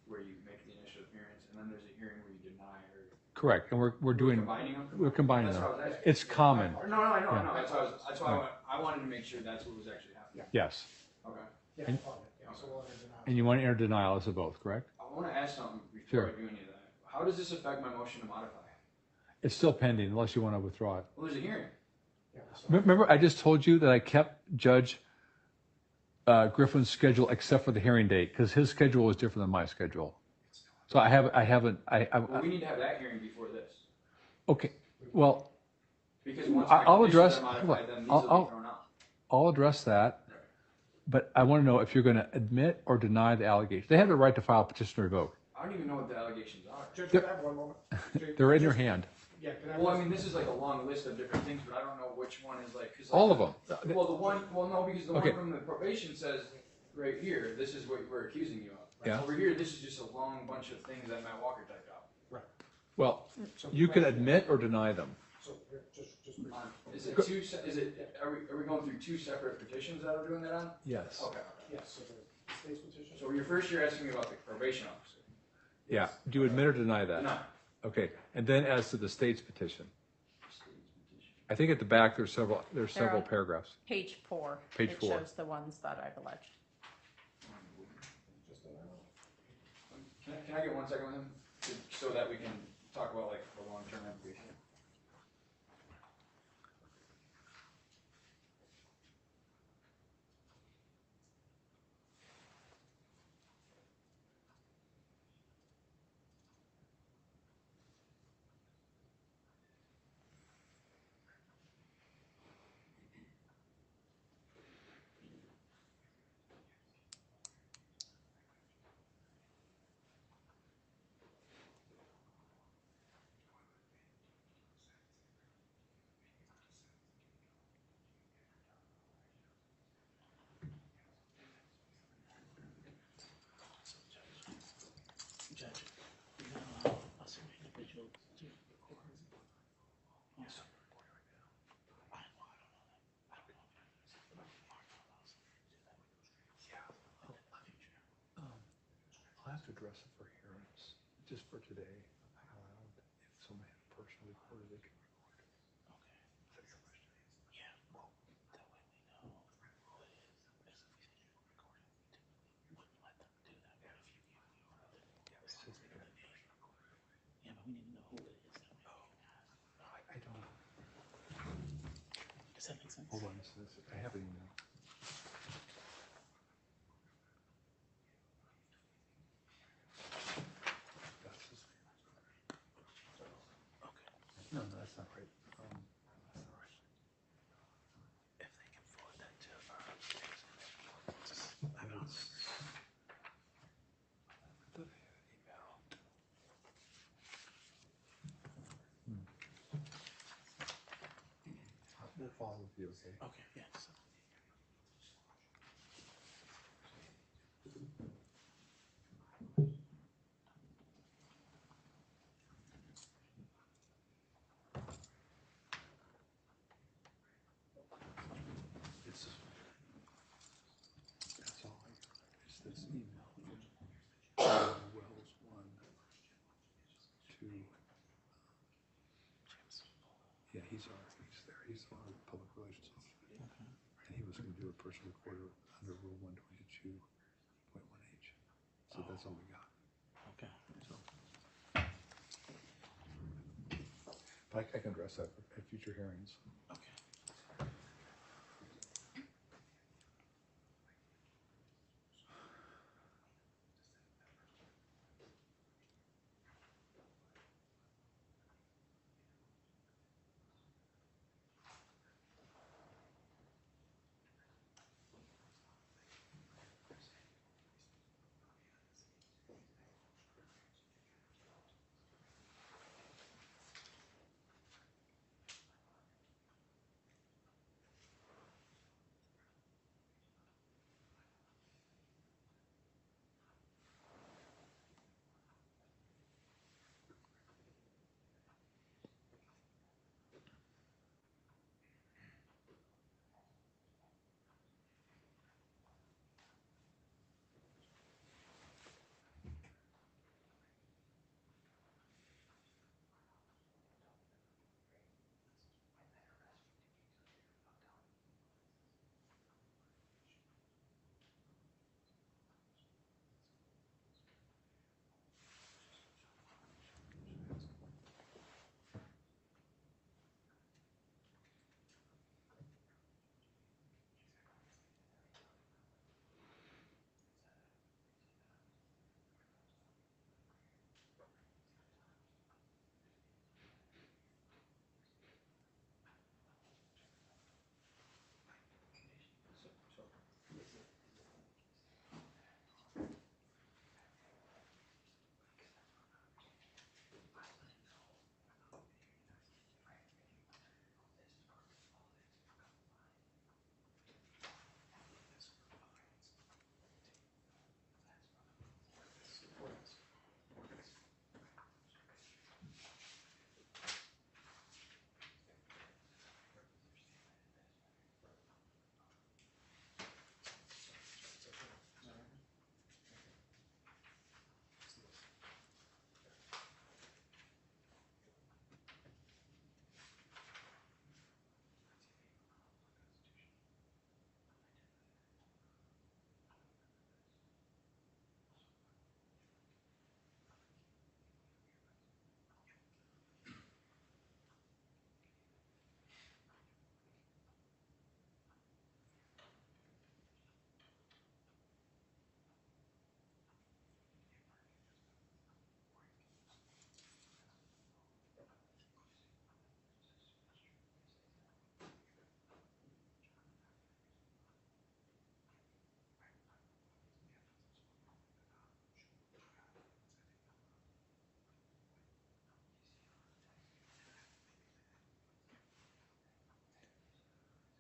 where you make the initial appearance, and then there's a hearing where you deny or. Correct. And we're doing. Combining them? We're combining That's them. what I was asking. It's common. No, I know, Yeah. I know, that's why I wanted to make sure that's what was actually happening. Yes. Okay. Yeah, And- yeah, so we'll enter denials. And you want to enter denial as to both, correct? I want to ask something Sure. before I do any of that. How does this affect my motion to modify? It's still pending unless you want to withdraw it. Well, there's a hearing. Yeah, so- Remember, I just told you that I kept Judge Griffin's schedule except for the hearing date because his schedule was different than my schedule. So Well, we need to have that hearing before this. okay, well, Because once I'll my address- conditions are hold modified, on. then these I'll- will be thrown out. I'll address that. But I want to know if you're going to admit or deny the allegation. They have the right to file a petition to revoke. I don't even know what the allegations are. Judge, can I have one moment? They're in your hand. Yeah, can I? Well, I mean, this is like a long list of different things, but I don't know which one is like, cause like. All of them. Well, no, because the Okay. one from the probation says, right here, this is what we're accusing you of. Yeah. Over here, this is just a long bunch of things that Matt Walker typed out. Right. Well, So you can question- admit or deny them. So, here, just briefly. Is it are we going through two separate petitions that are doing that on? Yes. Okay. Yes, so the state's petition. So you're asking me about the probation officer. Yeah. Do you admit or deny that? No. Okay. And then as to the state's petition, I think at the back there's several on- paragraphs. Page 4. Page It 4. shows the ones that I've alleged. Just a minute. Can I get 1 second with him, so that we can talk about like the long-term implication? Judge, you're not allowed a certain individual to record. Yes. I know, I don't know that. I don't know if Mark allows them to do that. Yeah. In the future. I'll have to address it for hearings. Just for today, I allowed if somebody had personally recorded, they can record. Okay. Is that your question? Yeah, well, that way we know who it is. Because if we see you recording, we typically wouldn't let them do that. But if you give the order, then Yeah, it's just the name. yeah, but we need to know who it is. That way we can ask. I don't. Does that make sense? Hold on. I have an email. Okay. No, that's not right. That's not right. If they can forward that to just have it on. We'll follow with you, okay? Okay, yeah. So. It's that's all I got. It's this email from Wells 1 to yeah, he's there. He's our public relations officer. And he was going to do a personal recorder under Rule 122.1H. So that's all we got. Okay. So, but I can address that at future hearings. Okay.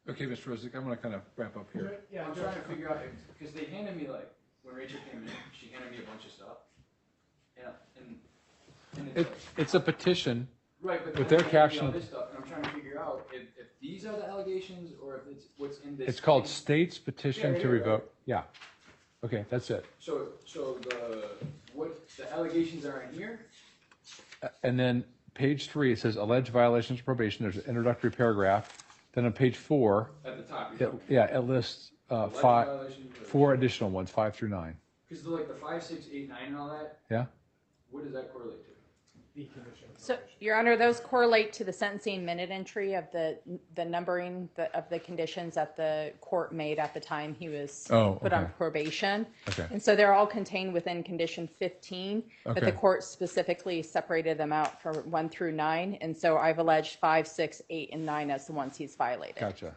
Okay, Mr. Rosick, I'm going to kind of wrap up here. Yeah, I'm Judge, trying to figure out, because they handed me like, when Rachel came in, she handed me a bunch of stuff. Yeah, and it's like, It's a petition. right, but with then their they handed me all caption- this stuff, and I'm trying to figure out if these are the allegations, or if it's what's in this. It's called thing. State's Petition Yeah, to yeah, Revoke. Yeah. Okay, that's it. So the allegations are in here? And then page 3, it says alleged violations of probation. There's an introductory paragraph. Then on page 4, At the top, it lists four additional ones, 5 through 9. Because like the 5, 6, 8, 9 and all that, Yeah? what does that correlate to? the condition. So, Your Honor, those correlate to the sentencing minute entry of the numbering of the conditions that the court made at the time he was put on okay. probation. Okay. And so they're all contained within condition 15, but the Okay. court specifically separated them out from 1 through 9. And so I've alleged 5, 6, 8, and 9 as the ones he's violated. Gotcha.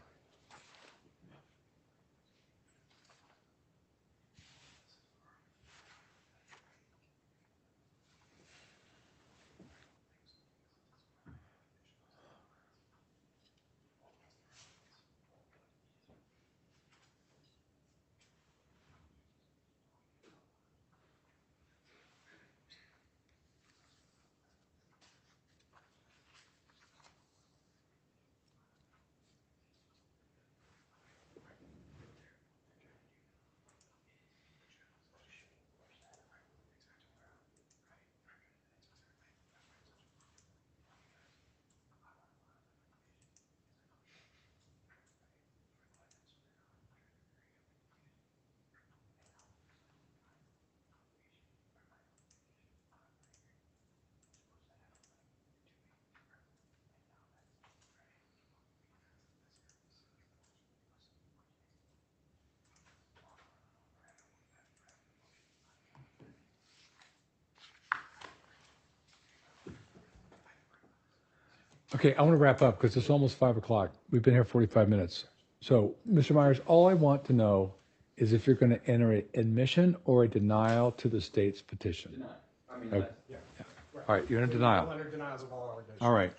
Okay, I want to wrap up because it's almost 5 o'clock. We've been here 45 minutes. So, Mr. Myers, all I want to know is if you're going to enter an admission or a denial to the state's petition. Deny. I mean, Okay. that- All right, you're in a denial. Letter denials of all allegations. All right.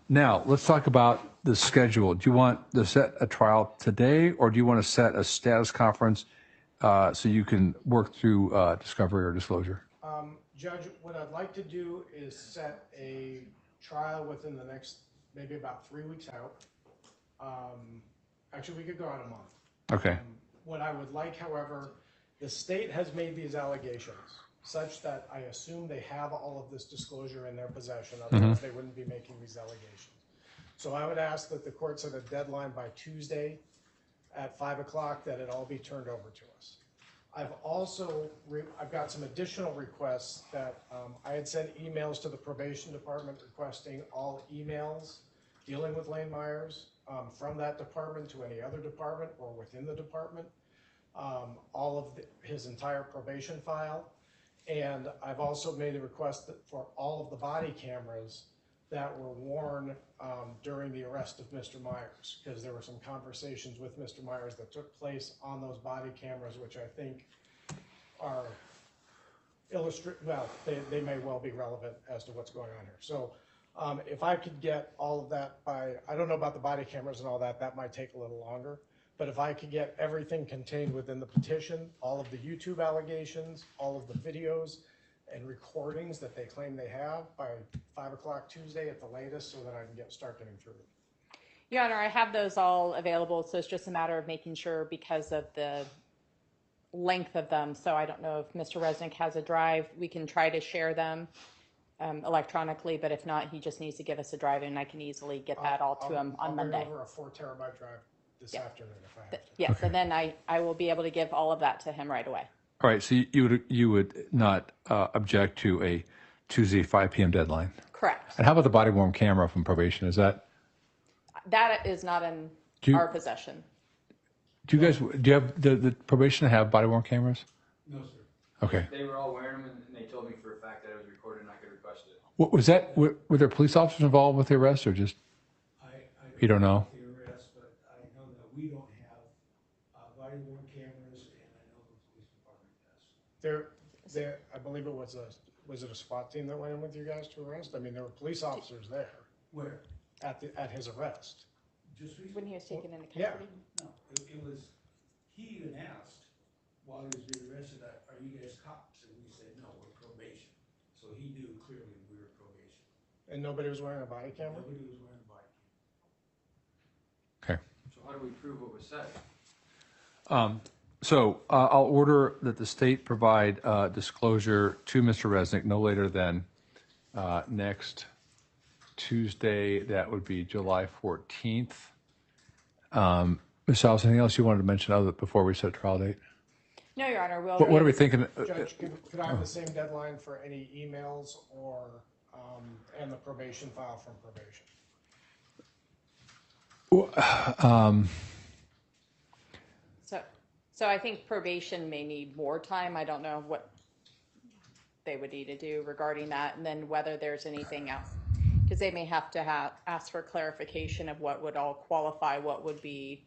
Now, let's talk about the schedule. Do you want to set a trial today, or do you want to set a status conference so you can work through discovery or disclosure? Judge, what I'd like to do is set a trial within the next, maybe about 3 weeks out. Actually, we could go out a month. Okay. What I would like, however, the state has made these allegations such that I assume they have all of this disclosure in their possession, otherwise they wouldn't be making these allegations. So I would ask that the court set a deadline by Tuesday at 5 o'clock that it all be turned over to us. I've also, I've got some additional requests that I had sent emails to the probation department requesting all emails dealing with Lane Myers from that department to any other department or within the department, all of his entire probation file. And I've also made a request for all of the body cameras that were worn during the arrest of Mr. Myers, because there were some conversations with Mr. Myers that took place on those body cameras, which I think are well, they may well be relevant as to what's going on here. So if I could get all of that by, I don't know about the body cameras and all that, that might take a little longer. But if I could get everything contained within the petition, all of the YouTube allegations, all of the videos and recordings that they claim they have by 5 o'clock Tuesday at the latest, so that I can start getting through them. Your Honor, I have those all available, so it's just a matter of making sure because of the length of them. So I don't know if Mr. Resnick has a drive. We can try to share them electronically, but if not, he just needs to give us a drive and I can easily get that all to him on Monday. I'll bring over a 4 terabyte drive this afternoon if I have to. Yes, and then I will be able to give all of that to him right away. All right, so you would not object to a Tuesday 5 p.m. deadline? Correct. And how about the body worn camera from probation? Is that, That is not in you- our possession. do you have, the probation have body worn cameras? No, sir. Okay. They were all wearing them, and they told me for a fact that it was recorded and I could request it. Was that, were there police officers involved with the arrest or just, you don't know? The arrest, but I know that we don't have body worn cameras, and I know the police department does. I believe it was it a SWAT team that went in with you guys to arrest? I mean, there were police officers there Where? at his arrest. just recently. When he was taken into Yeah. custody? No, it was, he even asked, while he was being arrested, are you guys cops? And we said, no, we're probation. So he knew clearly we were probation. And nobody was wearing a body camera? Nobody was wearing a body Okay. cam. So how do we prove what was said? So I'll order that the state provide disclosure to Mr. Resnick no later than next Tuesday. That would be July 14th. Ms. Alice, anything else you wanted to mention other before we set a trial date? No, Your Honor, we'll. What are we thinking? Judge, could I have the same deadline for any emails or, and the probation file from probation? So I think probation may need more time. I don't know what they would need to do regarding that, and then whether there's anything else. Because they may have to ask for clarification of what would all qualify, what would be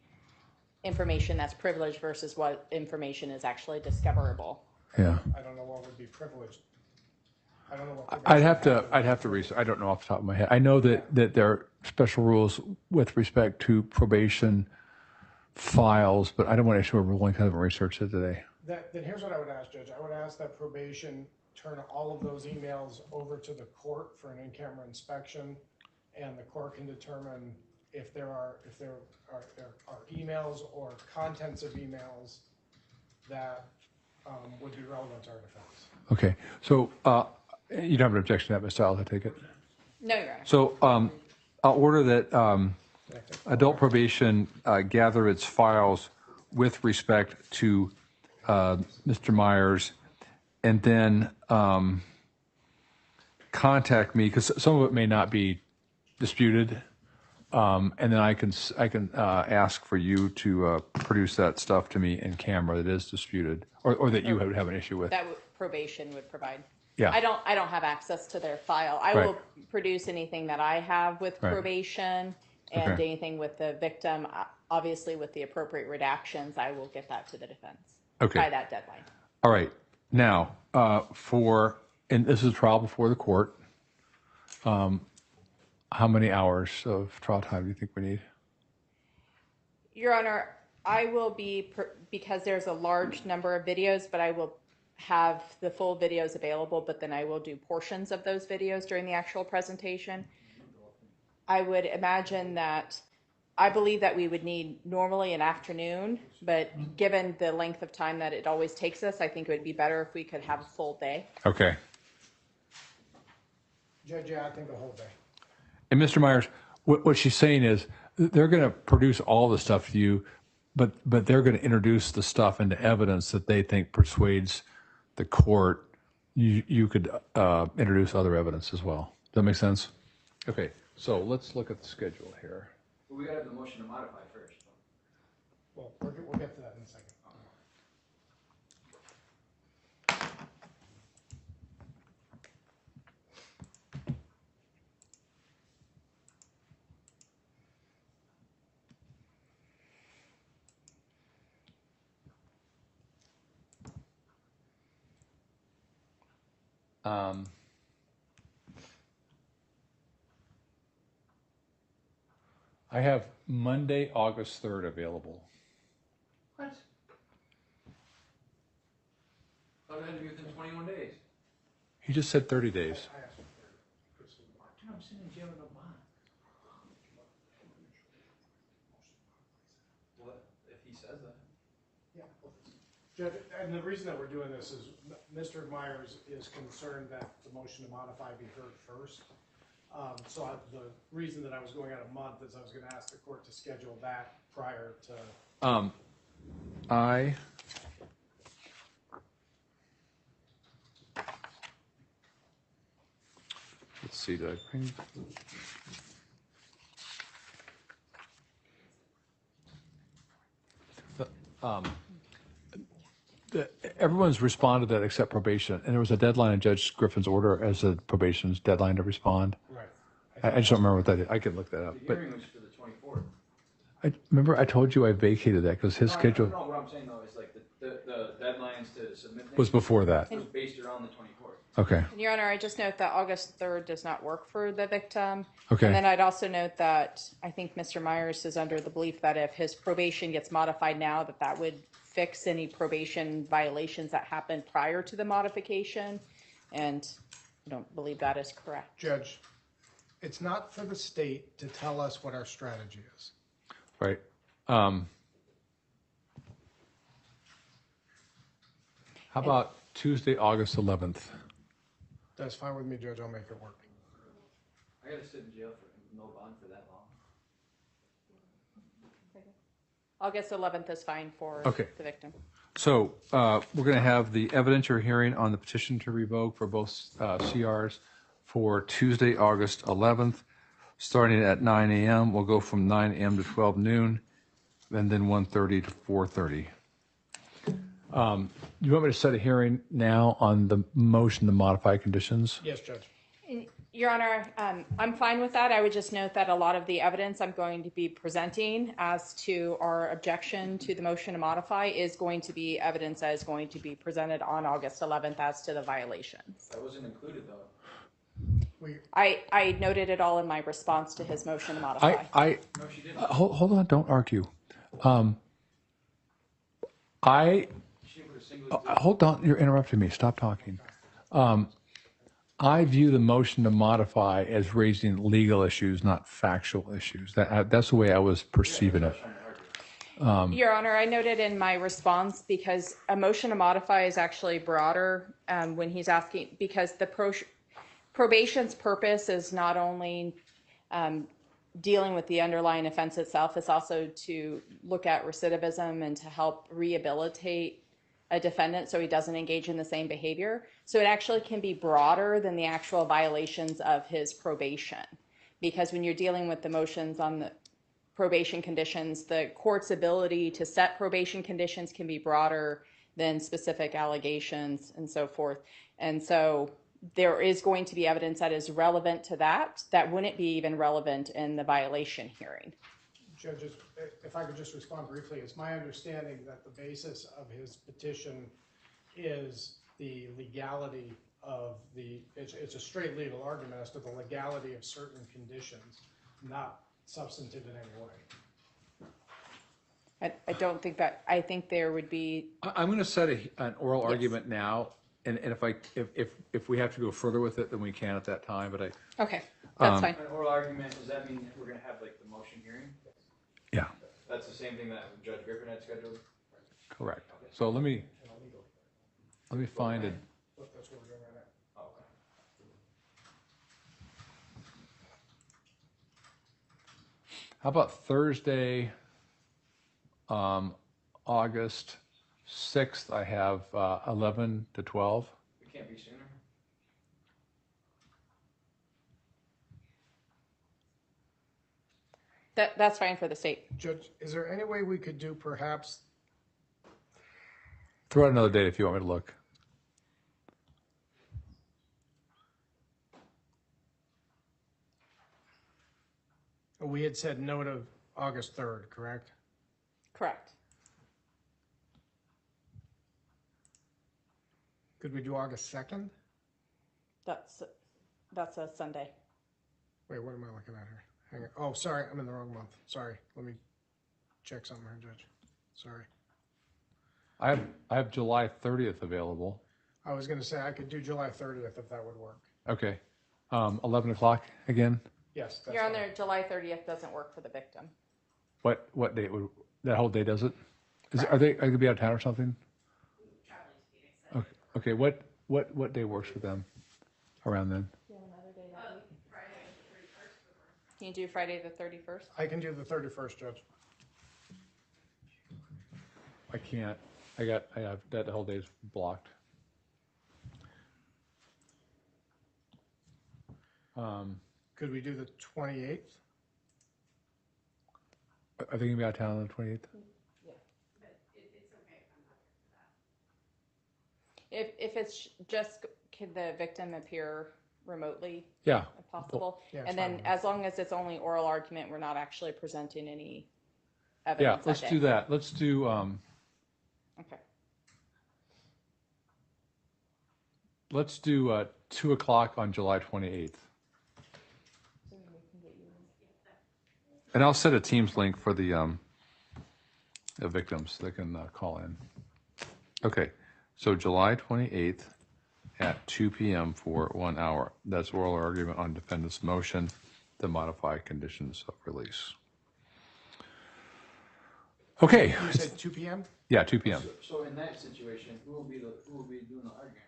information that's privileged versus what information is actually discoverable. Yeah. I don't know what would be privileged. I don't know what. I'd have to research. I don't know off the top of my head. I know that there are special rules with respect to probation files, but I don't want to issue a ruling because I haven't researched it today. Then here's what I would ask, Judge. I would ask that probation turn all of those emails over to the court for an in-camera inspection, and the court can determine if there are emails or contents of emails that would be relevant to our defense. Okay. So you don't have an objection to that, Ms. Stiles, I take it? No, Your Honor. So I'll order that adult probation gather its files with respect to Mr. Myers, and then contact me, because some of it may not be disputed, and then I can ask for you to produce that stuff to me in camera that is disputed, or that you would have an issue with. Probation would provide. Yeah. I don't have access to their file. I Right. will produce anything that I have with Right. probation and Okay. anything with the victim. Obviously, with the appropriate redactions, I will get that to the defense Okay. by that deadline. All right. Now, and this is a trial before the court. How many hours of trial time do you think we need? Your Honor, I will be, because there's a large number of videos, but I will have the full videos available, but then I will do portions of those videos during the actual presentation. I would imagine that, I believe that we would need normally an afternoon, but given the length of time that it always takes us, I think it would be better if we could have a full day. Okay. Judge, yeah, I think the whole day. And Mr. Myers, what she's saying is they're going to produce all the stuff to you, but they're going to introduce the stuff into evidence that they think persuades the court. You could introduce other evidence as well. Does that make sense? Okay, so let's look at the schedule here. But we gotta have the motion to modify first. Well, we'll get to that in a second. I have Monday, August 3rd available. What? Thought it had to be within 21 days. He just said 30 days. Dude, I'm sitting in jail with no bond. What if he says that? Yeah. Judge, and the reason that we're doing this is Mr. Myers is concerned that the motion to modify be heard first. The reason that I was going out a month is I was going to ask the court to schedule that prior to. Let's see, did I bring? Everyone's responded to that except probation, and there was a deadline in Judge Griffin's order as a probation's deadline to respond. Right. I just don't remember what that is. I can look that up. The But hearing was for the 24th. I remember I told you I vacated that because his schedule No, what I'm saying though is like the deadlines to submit things was before that. was based around the 24th. Okay. And Your Honor, I just note that August 3rd does not work for the victim. Okay. And then I'd also note that I think Mr. Myers is under the belief that if his probation gets modified now, that that would fix any probation violations that happened prior to the modification. And I don't believe that is correct. Judge, it's not for the state to tell us what our strategy is. Right. How about Tuesday, August 11th? That's fine with me, Judge. I'll make it work. I gotta sit in jail for no bond for that long. August 11th is fine for Okay. the victim. So we're going to have the evidentiary hearing on the petition to revoke for both CRs for Tuesday, August 11th, starting at 9 a.m. We'll go from 9 a.m. to 12 noon, and then 1:30 to 4:30. You want me to set a hearing now on the motion to modify conditions? Yes, Judge. Your Honor, I'm fine with that. I would just note that a lot of the evidence I'm going to be presenting as to our objection to the motion to modify is going to be evidence that is going to be presented on August 11th as to the violations. That wasn't included though. I noted it all in my response to his motion to modify. No, she didn't. Hold on, don't argue. She didn't put a single. Hold on, you're interrupting me. Stop talking. I view the motion to modify as raising legal issues, not factual issues. That's the way I was perceiving it. Your Honor, I noted in my response because a motion to modify is actually broader when he's asking, because the probation's purpose is not only dealing with the underlying offense itself, it's also to look at recidivism and to help rehabilitate a defendant so he doesn't engage in the same behavior. So it actually can be broader than the actual violations of his probation. Because when you're dealing with the motions on the probation conditions, the court's ability to set probation conditions can be broader than specific allegations and so forth. And so there is going to be evidence that is relevant to that wouldn't be even relevant in the violation hearing. Judges, if I could just respond briefly, it's my understanding that the basis of his petition is the legality of it's a straight legal argument as to the legality of certain conditions, not substantive in any way. I don't think that, I think there would be, I'm going to set an oral argument now, and if we have to go further with it, then we can at that time. But okay, that's fine. An oral argument, does that mean that we're gonna have like the motion hearing? yeah, That's the same thing that Judge Griffin had scheduled? correct. So let me find it. That's what we're doing right now. Oh, okay. How about Thursday, August 6th? I have 11 to 12. We can't be sooner? That's fine for the state. Judge, is there any way we could do perhaps, Throw out another date if you want me to look. we had said no to August 3rd, correct? Correct. Could we do August 2nd? That's a Sunday. Wait, what am I looking at here? Hang on. Oh, sorry, I'm in the wrong month. Sorry, let me check something here, Judge. Sorry. I have July 30th available. I was gonna say I could do July 30th if that would work. Okay. 11 o'clock again? Yes, that's You're on fine. there, July 30th doesn't work for the victim. What date would, that whole day does it? Are they going to be out of town or something? Okay, what day works for them around then? Can you do Friday the 31st? I can do the 31st, Judge. I can't. I have that the whole day's blocked. Could we do the 28th? Are they going to be out of town on the 28th? If it's just, can the victim appear remotely Yeah. if possible? Yeah, it's And then fine. as long as it's only oral argument, we're not actually presenting any Yeah, evidence let's that do day. that. Let's do, Okay. let's do 2 o'clock on July 28th. And I'll set a Teams link for the victims. They can call in. Okay, so July 28th at 2 p.m. for 1 hour. That's oral argument on defendant's motion to modify conditions of release. Okay, You said 2 PM? yeah, 2 p.m. So in that situation, who will be doing the arguing?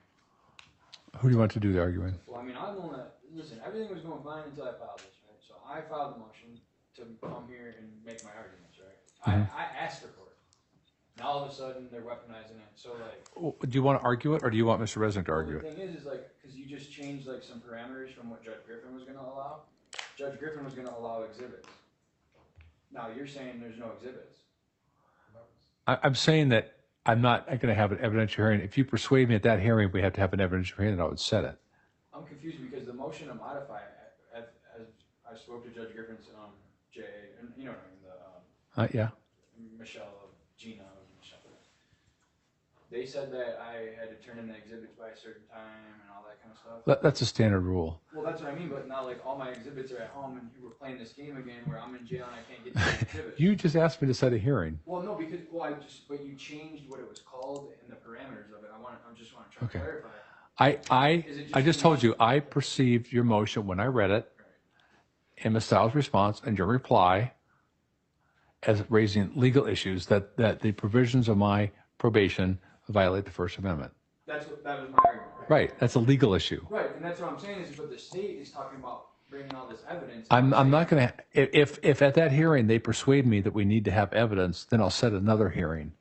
Who do you want to do the arguing? Well, I mean, I'm gonna, listen, everything was going fine until I filed this, right? So I filed the motion to come here and make my arguments, right? I asked her for it. Now all of a sudden, they're weaponizing it, so like. Do you want to argue it, or do you want Mr. Resnick to Well, argue the it? thing is like, cause you just changed like some parameters from what Judge Griffin was gonna allow. Judge Griffin was gonna allow exhibits. Now you're saying there's no exhibits. I'm saying that I'm not going to have an evidentiary hearing. If you persuade me at that hearing, we have to have an evidentiary hearing, then I would set it. I'm confused because the motion to modify, as I spoke to Judge Griffin's, JA, and you know what I mean, Yeah. Michelle, Gina, Michelle. They said that I had to turn in the exhibits by a certain time and all that kind of stuff. That's a standard rule. Well, that's what I mean, but now like all my exhibits are at home and you were playing this game again where I'm in jail and I can't get to the exhibits. You just asked me to set a hearing. Well, no, because, but you changed what it was called and the parameters of it. I just want to try to Okay. clarify. I just told you, I perceived your motion when I read it, and Ms. Styles' response and your reply as raising legal issues that the provisions of my probation violate the First Amendment. That was my argument. Right, that's a legal issue. Right, and that's what I'm saying is, but the state is talking about bringing all this evidence. I'm not going to, if at that hearing they persuade me that we need to have evidence, then I'll set another hearing.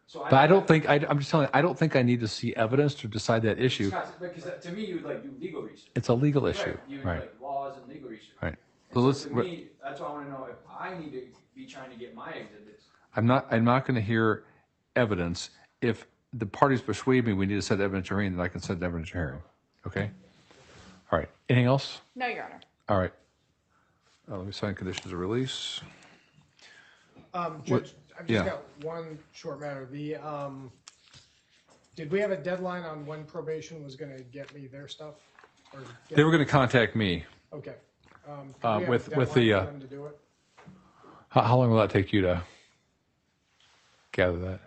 So But I don't think, I'm just telling you, I don't think I need to see evidence to decide that issue. Scott, because to me, you would like do legal research. It's a legal issue, Right, you would right, like laws and legal research. right. And So so to me, that's why I want to know if I need to be trying to get my exhibits. I'm not going to hear evidence. If the parties persuade me we need to set evidence hearing, then I can set evidence hearing. Okay? All right. Anything else? No, Your Honor. All right. Let me sign conditions of release. Judge, I've yeah. just got one short matter. Did we have a deadline on when probation was gonna get me their stuff? Or get- They were going to contact me. Okay. Did we with- have a with deadline the, for them to do it? How long will that take you to gather that?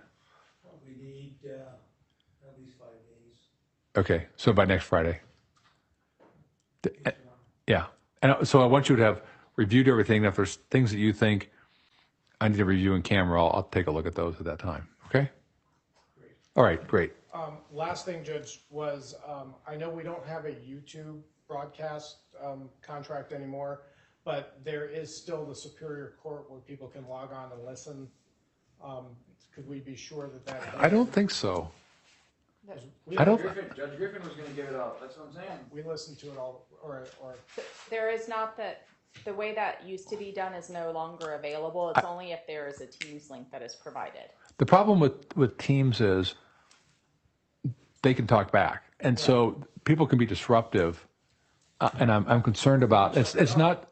We need, at least 5 days. Okay. So by next Friday. Yeah. And so I want you to have reviewed everything. If there's things that you think I need to review in camera, I'll take a look at those at that time. Okay? All right, great. Last thing, Judge, was, I know we don't have a YouTube broadcast, contract anymore, but there is still the Superior Court where people can log on and listen. Could we be sure that? I don't think so. We- I don't- Judge Griffin was gonna give it out, that's what I'm saying. We listen to it all, or, There is not that, the way that used to be done is no longer available. It's only if there is a Teams link that is provided. The problem with Teams is they can talk back. And so people can be disruptive. And I'm concerned about, it's not,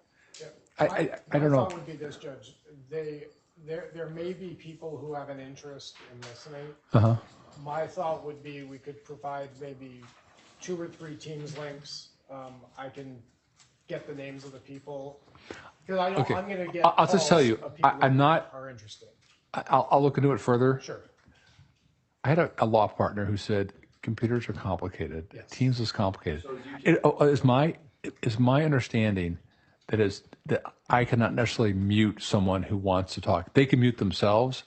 I don't My know. thought would be this, Judge, there may be people who have an interest in listening. Uh-huh. My thought would be we could provide maybe 2 or 3 Teams links. I can get the names of the people, because I know Okay. I'm gonna get I'll just tell calls you, of people I'm who not- are interested. I'll look into it further. Sure. I had a law partner who said, computers are complicated. Yes. Teams is complicated. So is YouTube. Is my understanding that I cannot necessarily mute someone who wants to talk. They can mute themselves,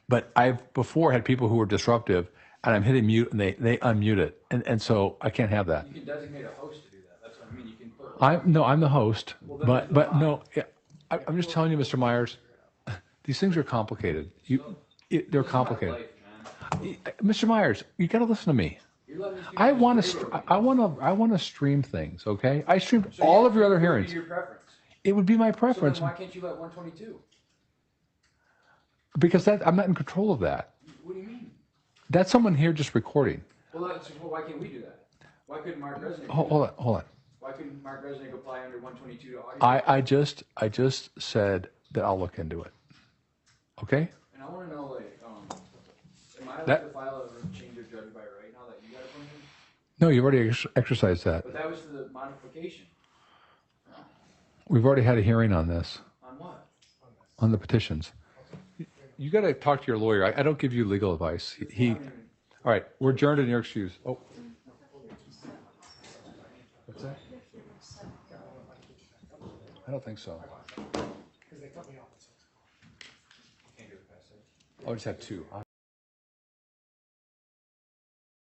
but I've before had people who were disruptive, and I'm hitting mute and they unmute it, and so I can't have that. You can designate a host to do that, that's what I mean, you can put. I'm the host, Well, then but there's no no, yeah, I'm just telling you, Mr. Myers, these things are complicated. They're complicated. Life, man. Mr. Myers, you got to listen to me. You're letting these people I just want play to. with it. I want to stream things. Okay, I streamed So all yeah, of your other it would be hearings. Your preference. It would be my So preference then why can't you let 122? because I'm not in control of that. What do you mean? That's someone here just recording. Well, why can't we do that? Why couldn't Mark Resnick? Hold on. Why couldn't Mark Resnick apply under 122 to audio? I just said that I'll look into it. Okay. And I want to know, like, am I allowed That- to file a change of judge by right now that you got appointed? No, you've already exercised that. But that was the modification. We've already had a hearing on this, On what? on the petitions. You got to talk to your lawyer. I don't give you legal advice. All right, we're adjourned and you're excused. Oh. What's that? I don't think so. Because they cut me off at 6. Oh, I just have two. I'll